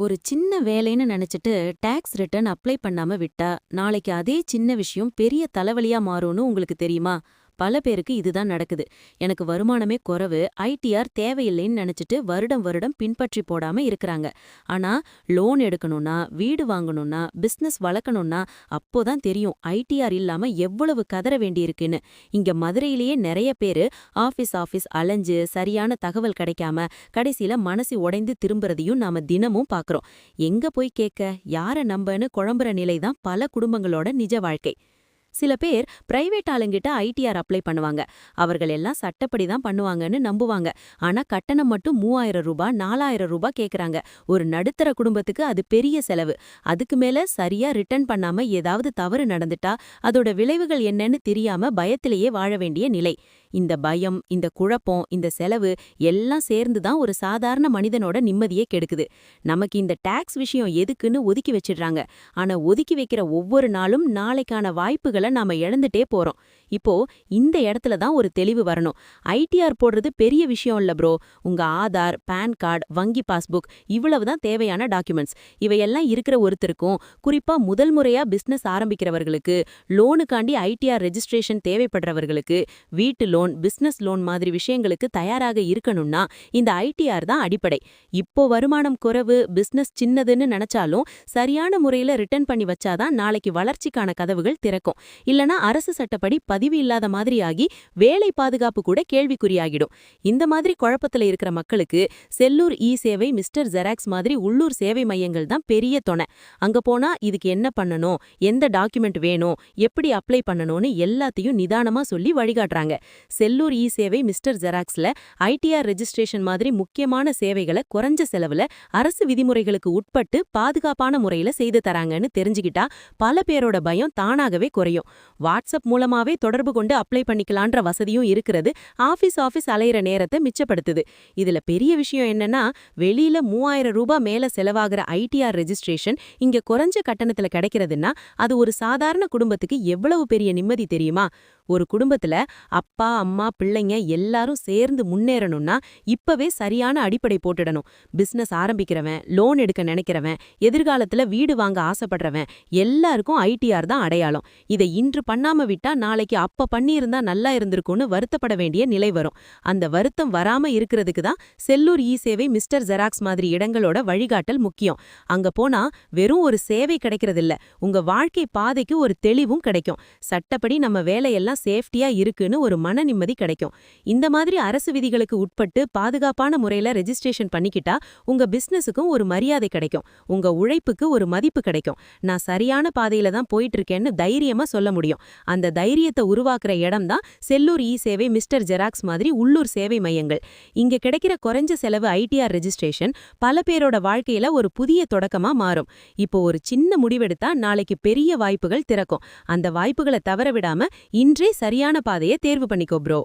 ஒரு சின்ன வேலைன்னு நினைச்சிட்டு டாக்ஸ் ரிட்டர்ன் அப்ளை பண்ணாம விட்டா நாளைக்கு அதே சின்ன விஷயம் பெரிய தலைவலியா மாறும்னு உங்களுக்கு தெரியுமா? பல பேருக்கு இதுதான் நடக்குது. எனக்கு வருமானமே குறைவு, ஐடிஆர் தேவையில்லைன்னு நினைச்சிட்டு வருடம் வருடம் பின்பற்றி போடாம இருக்கிறாங்க. ஆனா லோன் எடுக்கணும்னா, வீடு வாங்கணும்னா, பிசினஸ் வளர்க்கணும்னா அப்போதான் தெரியும் ஐடிஆர் இல்லாம எவ்வளவு கதற வேண்டியிருக்குன்னு. இங்க மதுரையிலேயே நிறைய பேரு ஆபீஸ் அலைஞ்சு சரியான தகவல் கிடைக்காம கடைசியில மனசு உடைந்து திரும்புறதையும் நாம தினமும் பாக்குறோம். எங்க போய் கேட்க, யார நம்பன்னு குழம்புற நிலைதான் பல குடும்பங்களோட நிஜ வாழ்க்கை. சில பேர் பிரைவேட் ஆளுங்கிட்ட ஐடிஆர் அப்ளை பண்ணுவாங்க. அவர்கள் எல்லாம் சட்டப்படி தான் பண்ணுவாங்கன்னு நம்புவாங்க. ஆனா கட்டணம் மட்டும் 3000 ரூபாய் 4000 ரூபாய் கேக்குறாங்க. ஒரு நடுத்தர குடும்பத்துக்கு அது பெரிய செலவு. அதுக்கு மேல சரியா ரிட்டர்ன் பண்ணாம ஏதாவது தவறு நடந்துட்டா அதோட விளைவுகள் என்னன்னு தெரியாம பயத்திலேயே வாழ வேண்டிய நிலை. இந்த பயம், இந்த குழப்பம், இந்த செலவு எல்லாம் சேர்ந்து தான் ஒரு சாதாரண மனிதனோட நிம்மதியே கெடுக்குது. நமக்கு இந்த டாக்ஸ் விஷயம் எதுக்குன்னு ஒதுக்கி வச்சிடுறாங்க. ஆனா ஒதுக்கி வைக்கிற ஒவ்வொரு நாளும் நாளைக்கான வாய்ப்புகளை நாம இழந்துட்டே போறோம். இப்போ இந்த இடத்துல தான் ஒரு தெளிவு வரணும். ஐடிஆர் போடுறது பெரிய விஷயம் இல்ல ப்ரோ. உங்க ஆதார், பான் கார்டு, வங்கி பாஸ்புக் இவ்வளவுதான் தேவையான டாக்குமெண்ட்ஸ். இவையெல்லாம் இருக்கிற ஒருத்தருக்கும், குறிப்பா முதல் முறையா பிசினஸ் ஆரம்பிக்கிறவர்களுக்கு, லோனுக்காண்டி ஐடிஆர் ரெஜிஸ்ட்ரேஷன் தேவைப்படுறவர்களுக்கு, வீட்டு லோன், பிசினஸ் லோன் மாதிரி விஷயங்களுக்கு தயாராக இருக்கணும்னா இந்த ஐடிஆர் தான் அடிப்படை. இப்போ வருமானம் குறைவு, பிசினஸ் சின்னதுன்னு நினைச்சாலும் சரியான முறையில ரிட்டர்ன் பண்ணி வச்சாதான் நாளைக்கு வளர்ச்சிக்கான கதவுகள் திறக்கும். இல்லனா அரசு சட்டப்படி பதிவு இல்லாத மாதிரி ஆகி வேலை பாதுகாப்பு கூட கேள்விக்குறியாகிடும். இந்த மாதிரி குழப்பத்துல இருக்கிற மக்களுக்கு செல்லூர் இ சேவை, மிஸ்டர் ஜெராக்ஸ் மாதிரி உள்ளூர் சேவை மையங்கள் தான் பெரிய துணை. அங்க போனா இதுக்கு என்ன பண்ணணும், எந்த டாக்குமெண்ட் வேணும், எப்படி அப்ளை பண்ணணும்னு எல்லாத்தையும் நிதானமா சொல்லி வழிகாட்டுறாங்க. செல்லூர் இ சேவை, மிஸ்டர் ஜெராக்ஸ்ல ஐடிஆர் ரெஜிஸ்ட்ரேஷன் மாதிரி முக்கியமான சேவைகளை குறைஞ்ச செலவுல அரசு விதிமுறைகளுக்கு உட்பட்டு பாதுகாப்பான முறையில செய்து தராங்கன்னு தெரிஞ்சுக்கிட்டா பல பேரோட பயம் தானாகவே குறையும். வாட்ஸ்அப் மூலமாவே தொடர்பு கொண்டு அப்ளை பண்ணிக்கலான்ற வசதியும் இருக்கிறது. ஆபீஸ் அலையிற நேரத்தை மிச்சப்படுத்துது. இதுல பெரிய விஷயம் என்னன்னா, வெளியில 3000 ரூபாய் மேல செலவாகிற ஐடிஆர் ரெஜிஸ்ட்ரேஷன் இங்க குறைஞ்ச கட்டணத்துல கிடைக்கிறதுன்னா அது ஒரு சாதாரண குடும்பத்துக்கு எவ்வளவு பெரிய நிம்மதி தெரியுமா? ஒரு குடும்பத்துல அப்பா, அம்மா, பிள்ளைங்க எல்லாரும் சேர்ந்து முன்னேறணும்னா இப்பவே சரியான அடிப்படை போட்டுடணும். பிசினஸ் ஆரம்பிக்கிறவன், லோன் எடுக்க நினைக்கிறவன், எதிர்காலத்துல வீடு வாங்க ஆசைப்படுறவன் எல்லாருக்கும் ஐடிஆர் தான் அடையாளம். இதை இன்று பண்ணாம விட்டா நாளைக்கு அப்ப பண்ணியிருந்தா நல்லா இருந்திருக்கும்னு வருத்தப்பட வேண்டிய நிலை வரும். அந்த வருத்தம் வராம இருக்கிறதுக்கு தான் செல்லூர் இ சேவை, மிஸ்டர் ஜெராக்ஸ் மாதிரி இடங்களோட வழிகாட்டல் முக்கியம். அங்க போனா வெறும் ஒரு சேவை கிடைக்கிறதில்ல, உங்க வாழ்க்கை பாதைக்கு ஒரு தெளிவும் கிடைக்கும். சட்டப்படி நம்ம வேலையெல்லாம் சேஃப்டியா இருக்குன்னு ஒரு மன நிம்மதி கிடைக்கும். இந்த மாதிரி அரசு விதிகளுக்கு உட்பட்டு பாதுகாப்பான முறையில ரெஜிஸ்ட்ரேஷன் பண்ணிக்கிட்டா உங்க பிசினஸுக்கும் ஒரு மரியாதை கிடைக்கும். உங்க உழைப்புக்கு ஒரு மதிப்பு கிடைக்கும். நான் சரியான பாதையில தான் போயிட்டு இருக்கேன்னு தைரியமா சொல்ல முடியும். அந்த தைரியத்தை உருவாக்குற இடம் தான் செல்லூர் இ சேவை, மிஸ்டர் ஜெராக்ஸ் மாதிரி உள்ளூர் சேவை மையங்கள். இங்க கிடைக்கிற குறைஞ்ச செலவு ஐடிஆர் ரெஜிஸ்ட்ரேஷன் பல பேரோட வாழ்க்கையில ஒரு புதிய தொடக்கமா மாறும். இப்போ ஒரு சின்ன முடிவெடுத்தா நாளைக்கு பெரிய வாய்ப்புகள் திறக்கும். அந்த வாய்ப்புகளை தவற விடாம இன்றே சரியான பாதையை தேர்வு பண்ணிக்கோ ப்ரோ.